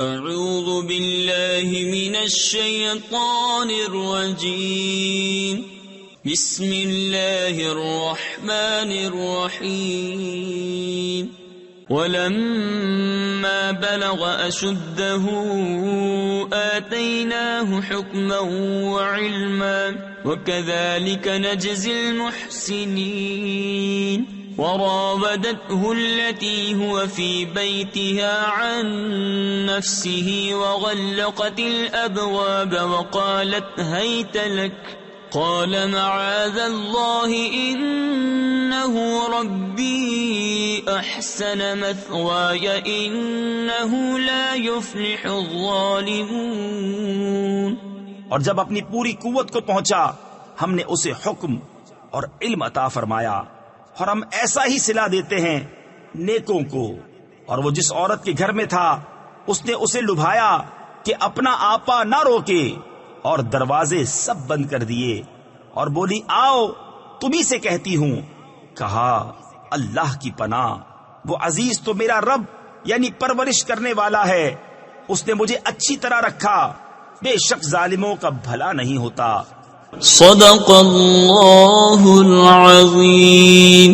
اعوذ باللہ من الشیطان الرجیم بسم اللہ الرحمن الرحیم ولما بلغ أشده آتيناه حكما وعلما وكذلك نجزي المحسنين وراودته التي هو في بيتها عن نفسه وغلقت الأبواب وقالت هيت لك قال معاذ الله إنه ربي أحسن مثواي إنه لا يفلح الظالمون۔ اور جب اپنی پوری قوت کو پہنچا ہم نے اسے حکم اور علم عطا فرمایا، اور ہم ایسا ہی صلہ دیتے ہیں نیکوں کو۔ اور وہ جس عورت کے گھر میں تھا اس نے اسے لبھایا کہ اپنا آپا نہ روکے، اور دروازے سب بند کر دیے، اور بولی آؤ تمہیں سے کہتی ہوں۔ کہا اللہ کی پناہ، وہ عزیز تو میرا رب یعنی پرورش کرنے والا ہے، اس نے مجھے اچھی طرح رکھا، بے شک ظالموں کا بھلا نہیں ہوتا۔ صدق اللہ العظیم۔